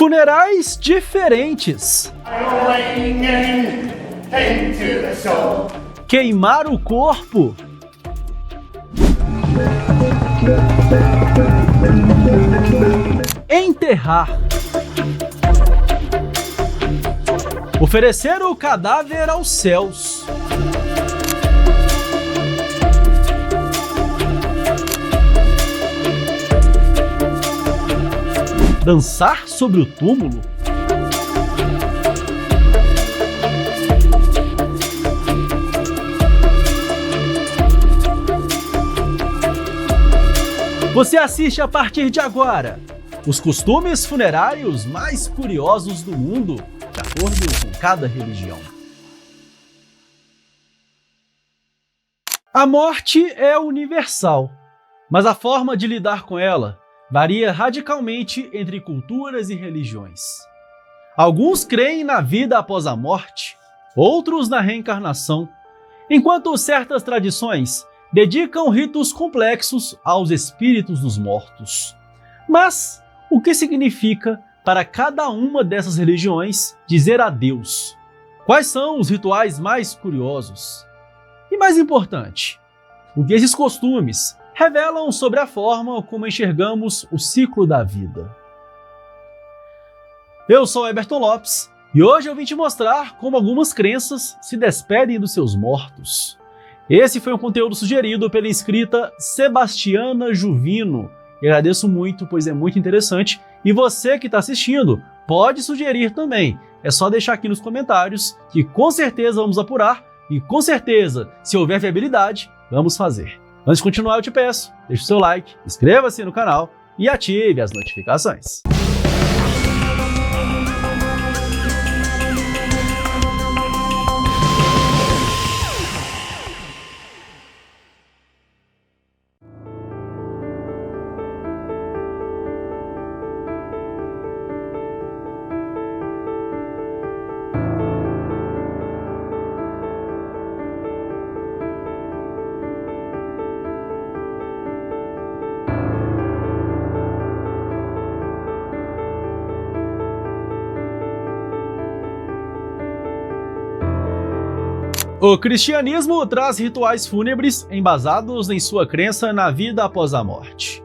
Funerais diferentes. Queimar o corpo. Enterrar. Oferecer o cadáver aos céus. Dançar sobre o túmulo. Você assiste a partir de agora os costumes funerários mais curiosos do mundo, de acordo com cada religião. A morte é universal, mas a forma de lidar com ela varia radicalmente entre culturas e religiões. Alguns creem na vida após a morte, outros na reencarnação, enquanto certas tradições dedicam ritos complexos aos espíritos dos mortos. Mas o que significa para cada uma dessas religiões dizer adeus? Quais são os rituais mais curiosos? E mais importante, o que esses costumes revelam sobre a forma como enxergamos o ciclo da vida? Eu sou Eberton Lopes e hoje eu vim te mostrar como algumas crenças se despedem dos seus mortos. Esse foi um conteúdo sugerido pela inscrita Sebastiana Juvino. Eu agradeço muito, pois é muito interessante. E você que está assistindo, pode sugerir também. É só deixar aqui nos comentários que com certeza vamos apurar e com certeza, se houver viabilidade, vamos fazer. Antes de continuar, eu te peço, deixe o seu like, inscreva-se no canal e ative as notificações. O cristianismo traz rituais fúnebres embasados em sua crença na vida após a morte.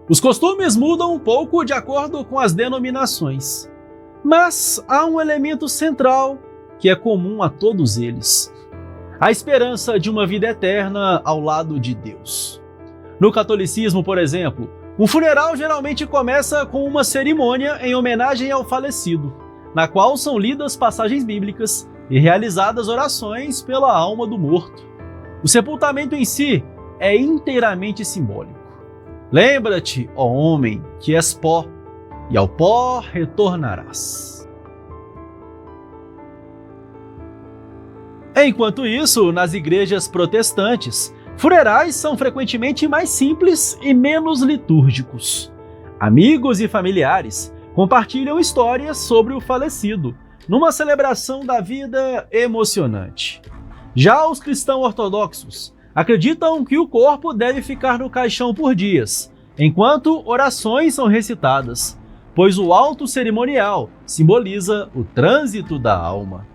Os costumes mudam um pouco de acordo com as denominações, mas há um elemento central que é comum a todos eles: a esperança de uma vida eterna ao lado de Deus. No catolicismo, por exemplo, um funeral geralmente começa com uma cerimônia em homenagem ao falecido, na qual são lidas passagens bíblicas e realizadas orações pela alma do morto. O sepultamento em si é inteiramente simbólico. Lembra-te, ó homem, que és pó, e ao pó retornarás. Enquanto isso, nas igrejas protestantes, funerais são frequentemente mais simples e menos litúrgicos. Amigos e familiares compartilham histórias sobre o falecido, numa celebração da vida emocionante. Já os cristãos ortodoxos acreditam que o corpo deve ficar no caixão por dias, enquanto orações são recitadas, pois o alto cerimonial simboliza o trânsito da alma.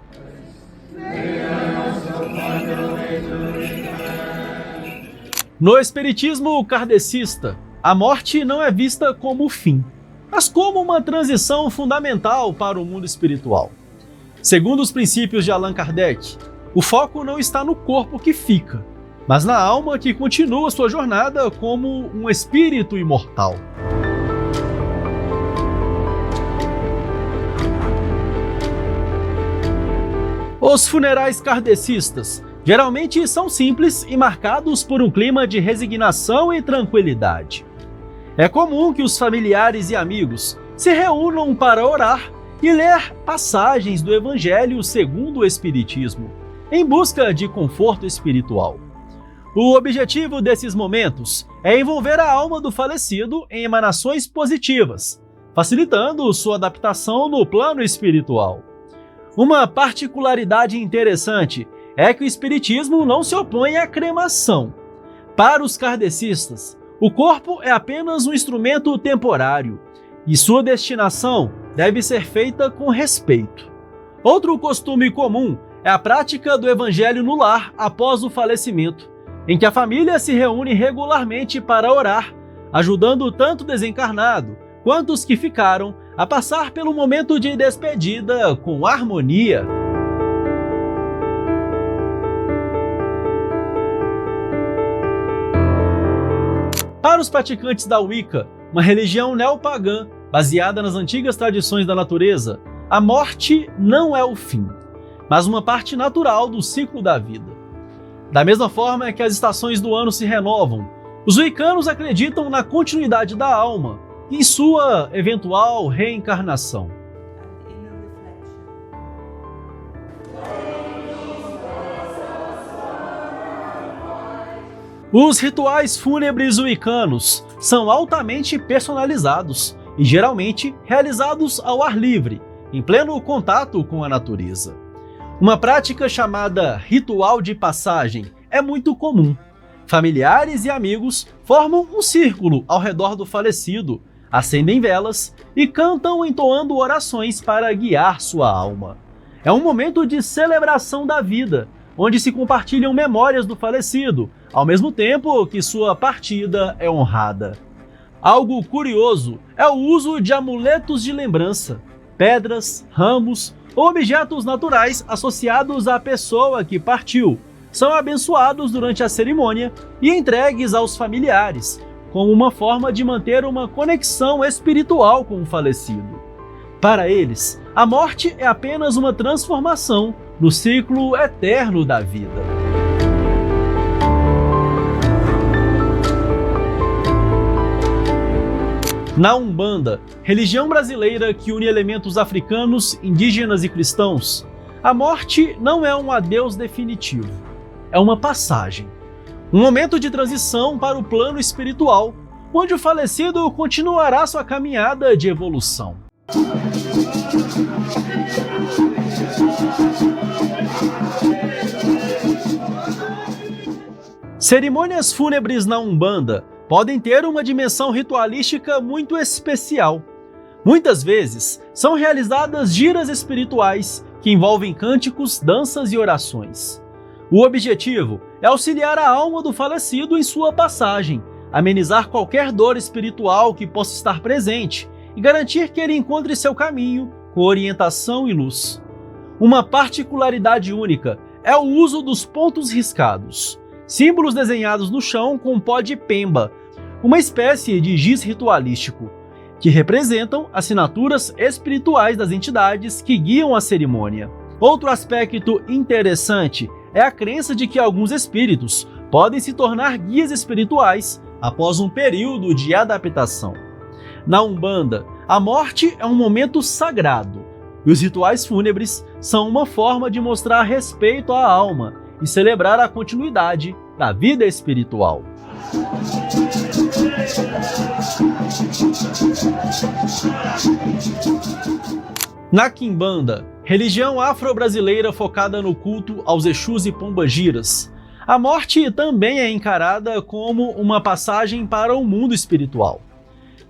No espiritismo kardecista, a morte não é vista como o fim, mas como uma transição fundamental para o mundo espiritual. Segundo os princípios de Allan Kardec, o foco não está no corpo que fica, mas na alma que continua sua jornada como um espírito imortal. Os funerais kardecistas geralmente são simples e marcados por um clima de resignação e tranquilidade. É comum que os familiares e amigos se reúnam para orar e ler passagens do Evangelho segundo o Espiritismo, em busca de conforto espiritual. O objetivo desses momentos é envolver a alma do falecido em emanações positivas, facilitando sua adaptação no plano espiritual. Uma particularidade interessante é que o Espiritismo não se opõe à cremação. Para os kardecistas, o corpo é apenas um instrumento temporário, e sua destinação deve ser feita com respeito. Outro costume comum é a prática do evangelho no lar após o falecimento, em que a família se reúne regularmente para orar, ajudando tanto o desencarnado quanto os que ficaram a passar pelo momento de despedida com harmonia. Para os praticantes da Wicca, uma religião neopagã baseada nas antigas tradições da natureza, a morte não é o fim, mas uma parte natural do ciclo da vida. Da mesma forma que as estações do ano se renovam, os wiccanos acreditam na continuidade da alma e em sua eventual reencarnação. Os rituais fúnebres wiccanos são altamente personalizados e geralmente realizados ao ar livre, em pleno contato com a natureza. Uma prática chamada ritual de passagem é muito comum. Familiares e amigos formam um círculo ao redor do falecido, acendem velas e cantam entoando orações para guiar sua alma. É um momento de celebração da vida, onde se compartilham memórias do falecido, ao mesmo tempo que sua partida é honrada. Algo curioso é o uso de amuletos de lembrança, pedras, ramos ou objetos naturais associados à pessoa que partiu. São abençoados durante a cerimônia e entregues aos familiares, como uma forma de manter uma conexão espiritual com o falecido. Para eles, a morte é apenas uma transformação no ciclo eterno da vida. Na Umbanda, religião brasileira que une elementos africanos, indígenas e cristãos, a morte não é um adeus definitivo, é uma passagem. Um momento de transição para o plano espiritual, onde o falecido continuará sua caminhada de evolução. Cerimônias fúnebres na Umbanda podem ter uma dimensão ritualística muito especial. Muitas vezes, são realizadas giras espirituais que envolvem cânticos, danças e orações. O objetivo é auxiliar a alma do falecido em sua passagem, amenizar qualquer dor espiritual que possa estar presente e garantir que ele encontre seu caminho com orientação e luz. Uma particularidade única é o uso dos pontos riscados, símbolos desenhados no chão com pó de pemba, uma espécie de giz ritualístico, que representam assinaturas espirituais das entidades que guiam a cerimônia. Outro aspecto interessante é a crença de que alguns espíritos podem se tornar guias espirituais após um período de adaptação. Na Umbanda, a morte é um momento sagrado, e os rituais fúnebres são uma forma de mostrar respeito à alma e celebrar a continuidade da vida espiritual. Na Quimbanda, religião afro-brasileira focada no culto aos Exus e Pombagiras, a morte também é encarada como uma passagem para o mundo espiritual.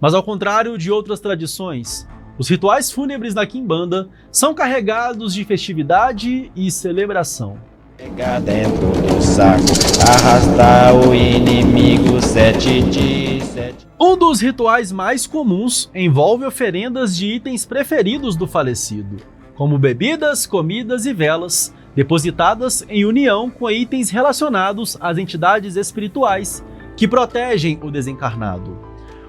Mas ao contrário de outras tradições, os rituais fúnebres na Quimbanda são carregados de festividade e celebração. Pegar dentro do saco, arrastar o inimigo 7 de 7. Um dos rituais mais comuns envolve oferendas de itens preferidos do falecido, como bebidas, comidas e velas, depositadas em união com itens relacionados às entidades espirituais que protegem o desencarnado.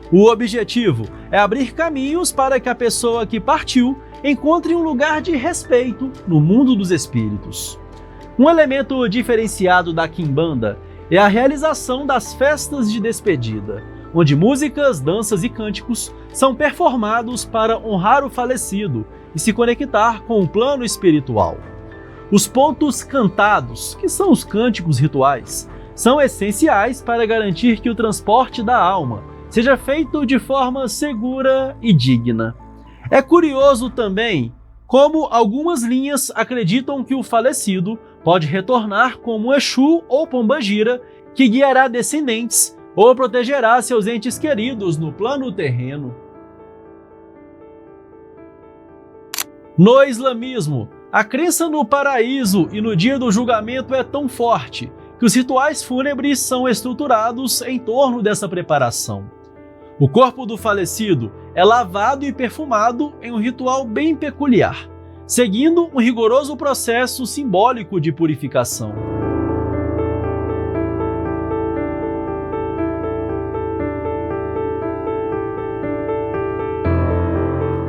O objetivo é abrir caminhos para que a pessoa que partiu encontre um lugar de respeito no mundo dos espíritos. Um elemento diferenciado da Quimbanda é a realização das festas de despedida, onde músicas, danças e cânticos são performados para honrar o falecido e se conectar com o plano espiritual. Os pontos cantados, que são os cânticos rituais, são essenciais para garantir que o transporte da alma seja feito de forma segura e digna. É curioso também como algumas linhas acreditam que o falecido pode retornar como Exu ou Pombagira, que guiará descendentes ou protegerá seus entes queridos no plano terreno. No islamismo, a crença no paraíso e no dia do julgamento é tão forte que os rituais fúnebres são estruturados em torno dessa preparação. O corpo do falecido é lavado e perfumado em um ritual bem peculiar, seguindo um rigoroso processo simbólico de purificação.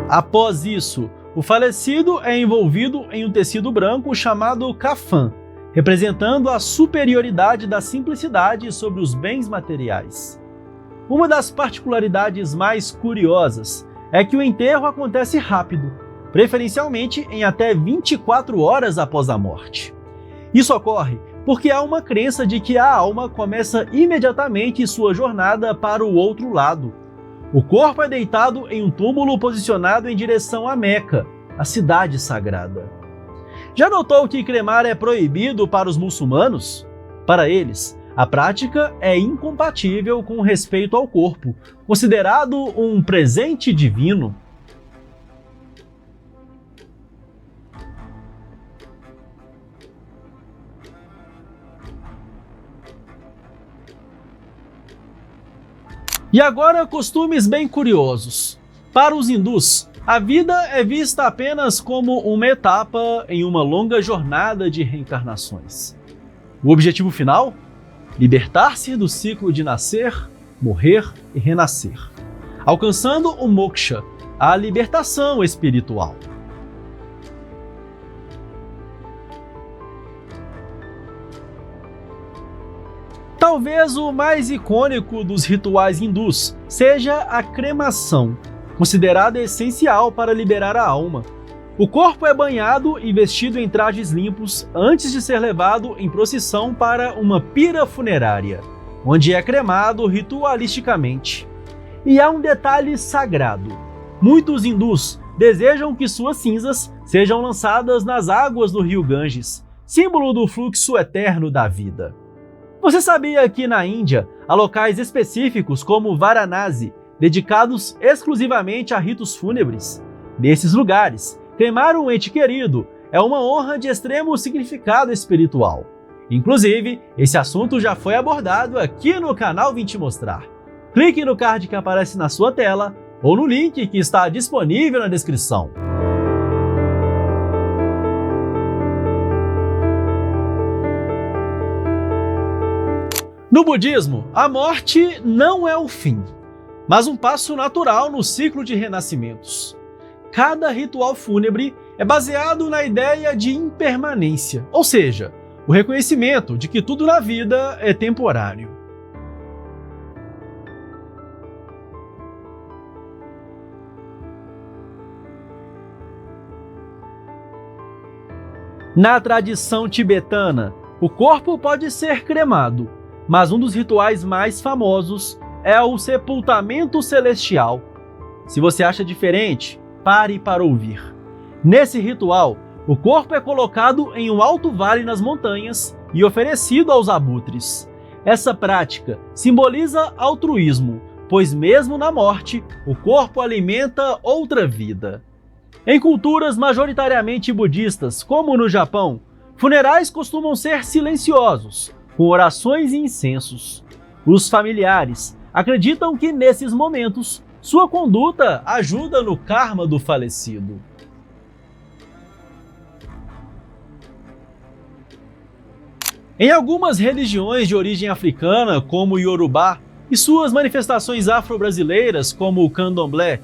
Após isso, o falecido é envolvido em um tecido branco chamado kafan, representando a superioridade da simplicidade sobre os bens materiais. Uma das particularidades mais curiosas é que o enterro acontece rápido, preferencialmente em até 24 horas após a morte. Isso ocorre porque há uma crença de que a alma começa imediatamente sua jornada para o outro lado. O corpo é deitado em um túmulo posicionado em direção a Meca, a cidade sagrada. Já notou que cremar é proibido para os muçulmanos? Para eles, a prática é incompatível com o respeito ao corpo, considerado um presente divino. E agora, costumes bem curiosos. Para os hindus, a vida é vista apenas como uma etapa em uma longa jornada de reencarnações. O objetivo final? Libertar-se do ciclo de nascer, morrer e renascer, alcançando o moksha, a libertação espiritual. Talvez o mais icônico dos rituais hindus seja a cremação, considerada essencial para liberar a alma. O corpo é banhado e vestido em trajes limpos antes de ser levado em procissão para uma pira funerária, onde é cremado ritualisticamente. E há um detalhe sagrado. Muitos hindus desejam que suas cinzas sejam lançadas nas águas do rio Ganges, símbolo do fluxo eterno da vida. Você sabia que na Índia há locais específicos como Varanasi, dedicados exclusivamente a ritos fúnebres? Nesses lugares, cremar um ente querido é uma honra de extremo significado espiritual. Inclusive, esse assunto já foi abordado aqui no canal Vim Te Mostrar. Clique no card que aparece na sua tela ou no link que está disponível na descrição. No budismo, a morte não é o fim, mas um passo natural no ciclo de renascimentos. Cada ritual fúnebre é baseado na ideia de impermanência, ou seja, o reconhecimento de que tudo na vida é temporário. Na tradição tibetana, o corpo pode ser cremado, mas um dos rituais mais famosos é o sepultamento celestial. Se você acha diferente, pare para ouvir. Nesse ritual, o corpo é colocado em um alto vale nas montanhas e oferecido aos abutres. Essa prática simboliza altruísmo, pois mesmo na morte, o corpo alimenta outra vida. Em culturas majoritariamente budistas, como no Japão, funerais costumam ser silenciosos, com orações e incensos. Os familiares acreditam que nesses momentos, sua conduta ajuda no karma do falecido. Em algumas religiões de origem africana, como o Yorubá, e suas manifestações afro-brasileiras, como o Candomblé,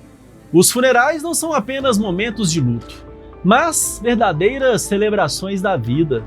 os funerais não são apenas momentos de luto, mas verdadeiras celebrações da vida.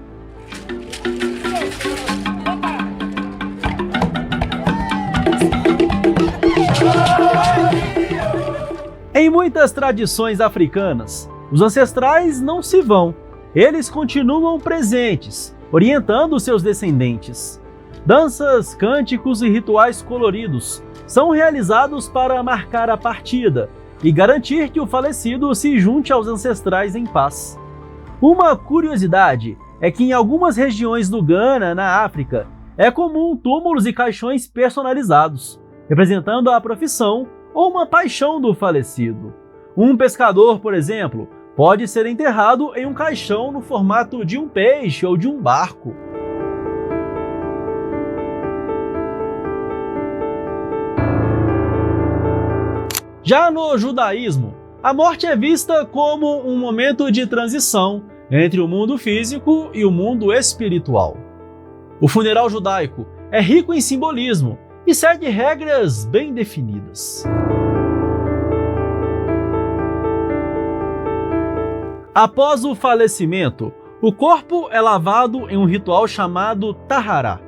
Em muitas tradições africanas, os ancestrais não se vão, eles continuam presentes, orientando seus descendentes. Danças, cânticos e rituais coloridos são realizados para marcar a partida e garantir que o falecido se junte aos ancestrais em paz. Uma curiosidade é que em algumas regiões do Ghana, na África, é comum túmulos e caixões personalizados, representando a profissão ou uma paixão do falecido. Um pescador, por exemplo, pode ser enterrado em um caixão no formato de um peixe ou de um barco. Já no judaísmo, a morte é vista como um momento de transição entre o mundo físico e o mundo espiritual. O funeral judaico é rico em simbolismo e segue regras bem definidas. Após o falecimento, o corpo é lavado em um ritual chamado Tahará,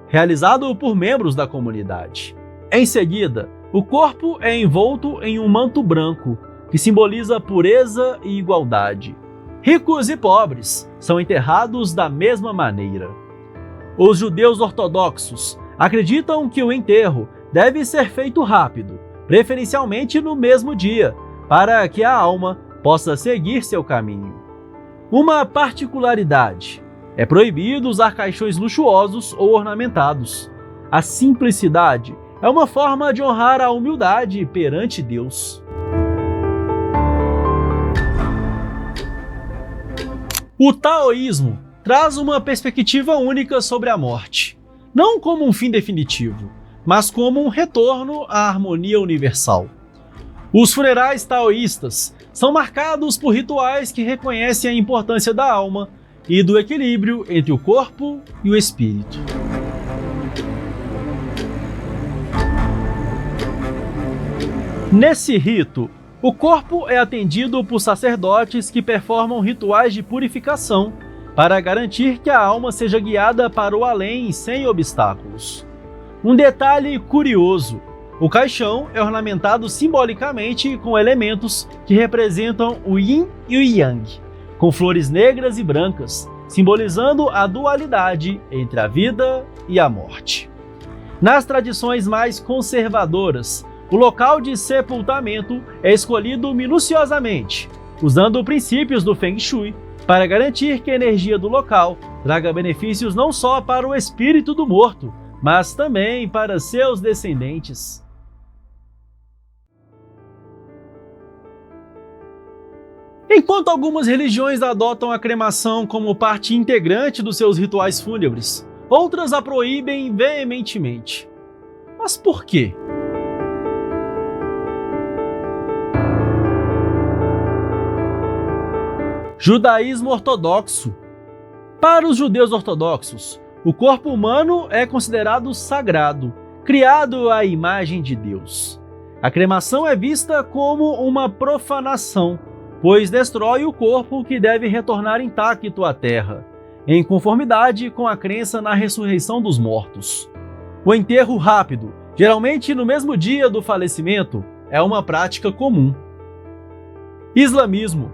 realizado por membros da comunidade. Em seguida, o corpo é envolto em um manto branco, que simboliza pureza e igualdade. Ricos e pobres são enterrados da mesma maneira. Os judeus ortodoxos acreditam que o enterro deve ser feito rápido, preferencialmente no mesmo dia, para que a alma possa seguir seu caminho. Uma particularidade: é proibido usar caixões luxuosos ou ornamentados. A simplicidade é uma forma de honrar a humildade perante Deus. O taoísmo traz uma perspectiva única sobre a morte, não como um fim definitivo, mas como um retorno à harmonia universal. Os funerais taoístas são marcados por rituais que reconhecem a importância da alma e do equilíbrio entre o corpo e o espírito. Nesse rito, o corpo é atendido por sacerdotes que performam rituais de purificação para garantir que a alma seja guiada para o além sem obstáculos. Um detalhe curioso: o caixão é ornamentado simbolicamente com elementos que representam o Yin e o Yang, com flores negras e brancas, simbolizando a dualidade entre a vida e a morte. Nas tradições mais conservadoras, o local de sepultamento é escolhido minuciosamente, usando princípios do Feng Shui para garantir que a energia do local traga benefícios não só para o espírito do morto, mas também para seus descendentes. Enquanto algumas religiões adotam a cremação como parte integrante dos seus rituais fúnebres, outras a proíbem veementemente. Mas por quê? Judaísmo ortodoxo. Para os judeus ortodoxos, o corpo humano é considerado sagrado, criado à imagem de Deus. A cremação é vista como uma profanação, pois destrói o corpo que deve retornar intacto à terra, em conformidade com a crença na ressurreição dos mortos. O enterro rápido, geralmente no mesmo dia do falecimento, é uma prática comum. Islamismo.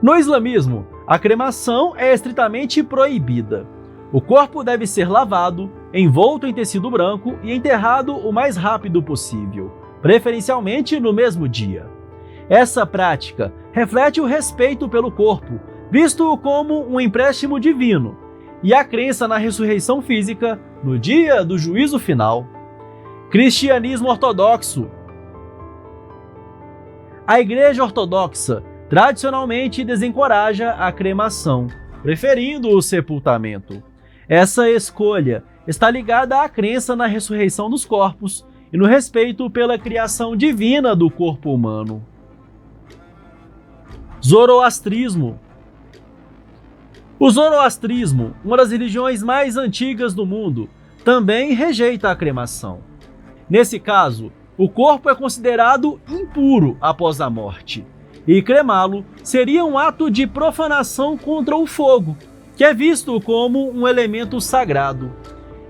No islamismo, a cremação é estritamente proibida. O corpo deve ser lavado, envolto em tecido branco e enterrado o mais rápido possível, preferencialmente no mesmo dia. Essa prática reflete o respeito pelo corpo, visto como um empréstimo divino, e a crença na ressurreição física no dia do juízo final. Cristianismo ortodoxo. A Igreja Ortodoxa tradicionalmente desencoraja a cremação, preferindo o sepultamento. Essa escolha está ligada à crença na ressurreição dos corpos e no respeito pela criação divina do corpo humano. Zoroastrismo. O zoroastrismo, uma das religiões mais antigas do mundo, também rejeita a cremação. Nesse caso, o corpo é considerado impuro após a morte, e cremá-lo seria um ato de profanação contra o fogo, que é visto como um elemento sagrado.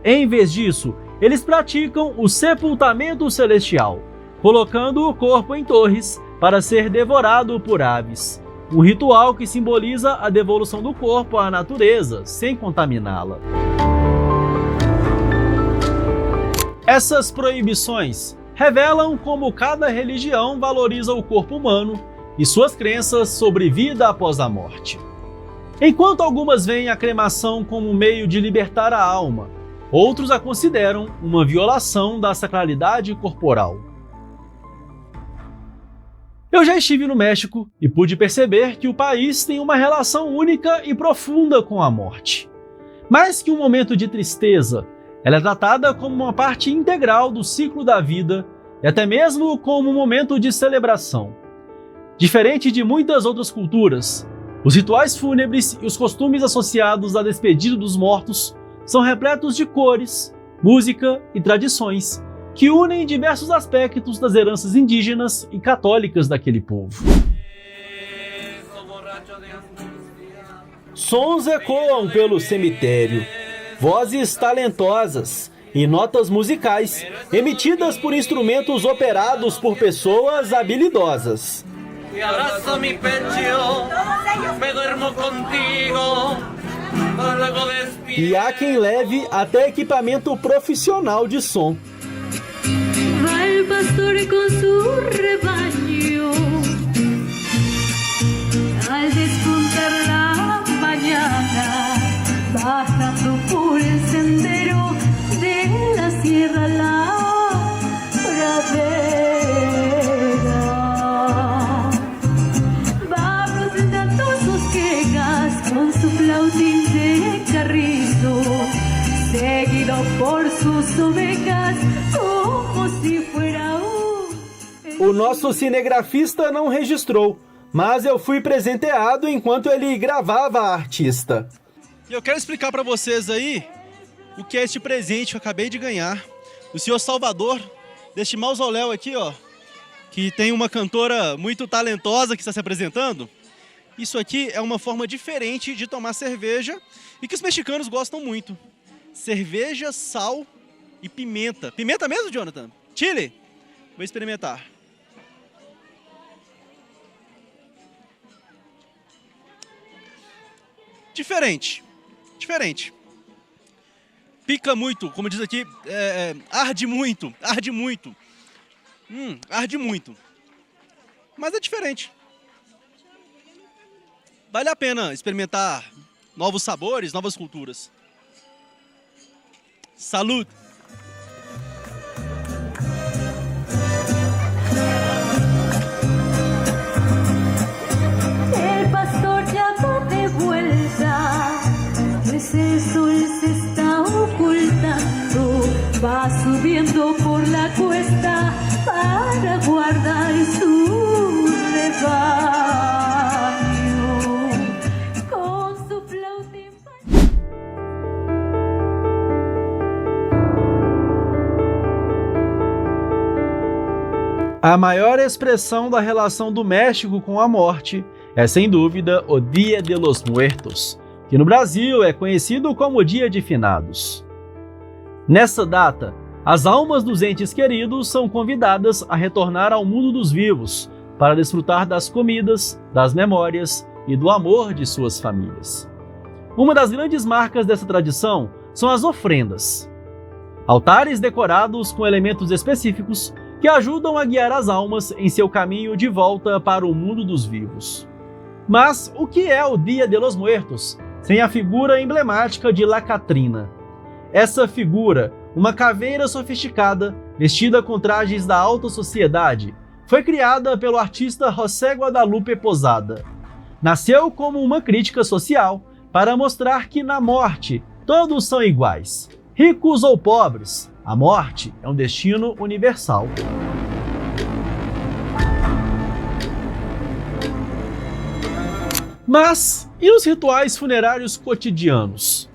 Em vez disso, eles praticam o sepultamento celestial, colocando o corpo em torres para ser devorado por aves, um ritual que simboliza a devolução do corpo à natureza, sem contaminá-la. Essas proibições revelam como cada religião valoriza o corpo humano e suas crenças sobre vida após a morte. Enquanto algumas veem a cremação como um meio de libertar a alma, outros a consideram uma violação da sacralidade corporal. Eu já estive no México e pude perceber que o país tem uma relação única e profunda com a morte. Mais que um momento de tristeza, ela é tratada como uma parte integral do ciclo da vida e até mesmo como um momento de celebração. Diferente de muitas outras culturas, os rituais fúnebres e os costumes associados à despedida dos mortos são repletos de cores, música e tradições que unem diversos aspectos das heranças indígenas e católicas daquele povo. Sons ecoam pelo cemitério, vozes talentosas e notas musicais emitidas por instrumentos operados por pessoas habilidosas. E há quem leve até equipamento profissional de som. Vai o pastor com seu rebanho, al despuntar la mañana, bajando por el sendero de la sierra la pradera. Va presentando sus quejas con su flautín de carrizo, seguido por sus ovejas como si fuera O nosso cinegrafista não registrou, mas eu fui presenteado enquanto ele gravava a artista. E eu quero explicar para vocês aí o que é este presente que eu acabei de ganhar do senhor Salvador, deste mausoléu aqui, ó, que tem uma cantora muito talentosa que está se apresentando. Isso aqui é uma forma diferente de tomar cerveja e que os mexicanos gostam muito. Cerveja, sal e pimenta. Pimenta mesmo, Jonathan? Chile? Vou experimentar. Diferente. Pica muito, como diz aqui, arde muito. Arde muito. Mas é diferente. Vale a pena experimentar novos sabores, novas culturas. Salud! El pastor ya va de vuelta, pues el sol se está ocultando, va subiendo por la cuesta para guardar su rebaño. Con su flautín. A maior expressão da relação do México com a morte é, sem dúvida, o Dia de los Muertos, que no Brasil é conhecido como Dia de Finados. Nessa data, as almas dos entes queridos são convidadas a retornar ao mundo dos vivos para desfrutar das comidas, das memórias e do amor de suas famílias. Uma das grandes marcas dessa tradição são as ofrendas. Altares decorados com elementos específicos que ajudam a guiar as almas em seu caminho de volta para o mundo dos vivos. Mas o que é o Dia de los Muertos sem a figura emblemática de La Catrina? Essa figura, uma caveira sofisticada, vestida com trajes da alta sociedade, foi criada pelo artista José Guadalupe Posada. Nasceu como uma crítica social para mostrar que na morte todos são iguais, ricos ou pobres. A morte é um destino universal. Mas e os rituais funerários cotidianos?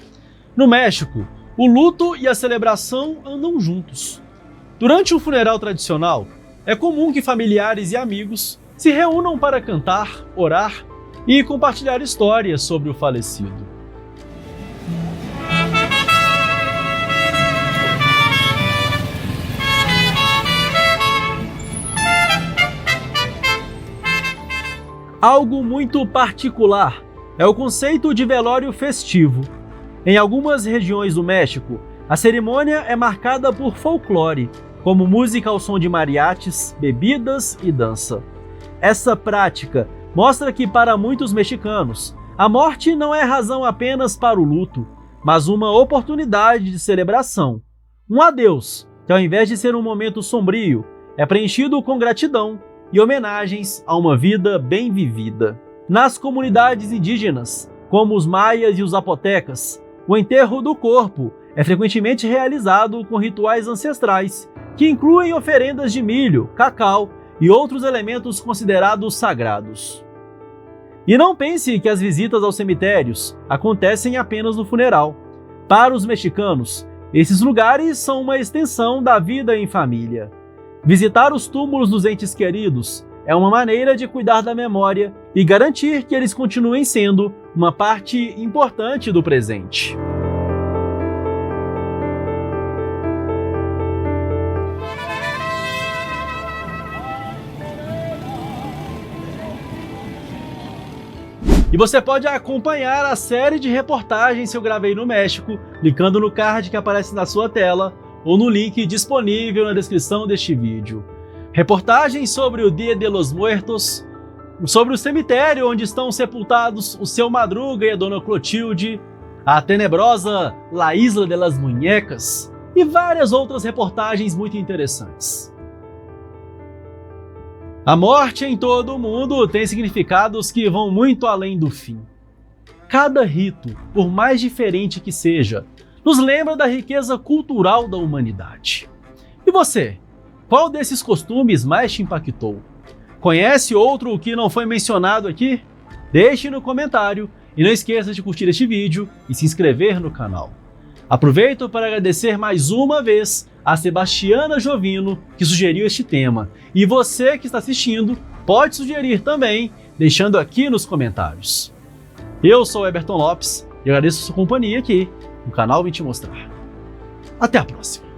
No México, o luto e a celebração andam juntos. Durante um funeral tradicional, é comum que familiares e amigos se reúnam para cantar, orar e compartilhar histórias sobre o falecido. Algo muito particular é o conceito de velório festivo. Em algumas regiões do México, a cerimônia é marcada por folclore, como música ao som de mariachis, bebidas e dança. Essa prática mostra que, para muitos mexicanos, a morte não é razão apenas para o luto, mas uma oportunidade de celebração. Um adeus, que ao invés de ser um momento sombrio, é preenchido com gratidão e homenagens a uma vida bem vivida. Nas comunidades indígenas, como os maias e os zapotecas, o enterro do corpo é frequentemente realizado com rituais ancestrais, que incluem oferendas de milho, cacau e outros elementos considerados sagrados. E não pense que as visitas aos cemitérios acontecem apenas no funeral. Para os mexicanos, esses lugares são uma extensão da vida em família. Visitar os túmulos dos entes queridos é uma maneira de cuidar da memória e garantir que eles continuem sendo uma parte importante do presente. E você pode acompanhar a série de reportagens que eu gravei no México, clicando no card que aparece na sua tela ou no link disponível na descrição deste vídeo. Reportagens sobre o Dia de los Muertos, sobre o cemitério onde estão sepultados o Seu Madruga e a Dona Clotilde, a tenebrosa La Isla de las Muñecas e várias outras reportagens muito interessantes. A morte em todo o mundo tem significados que vão muito além do fim. Cada rito, por mais diferente que seja, nos lembra da riqueza cultural da humanidade. E você? Qual desses costumes mais te impactou? Conhece outro que não foi mencionado aqui? Deixe no comentário e não esqueça de curtir este vídeo e se inscrever no canal. Aproveito para agradecer mais uma vez a Sebastiana Jovino, que sugeriu este tema. E você que está assistindo, pode sugerir também, deixando aqui nos comentários. Eu sou o Eberton Lopes e agradeço a sua companhia aqui no canal Vim Te Mostrar. Até a próxima!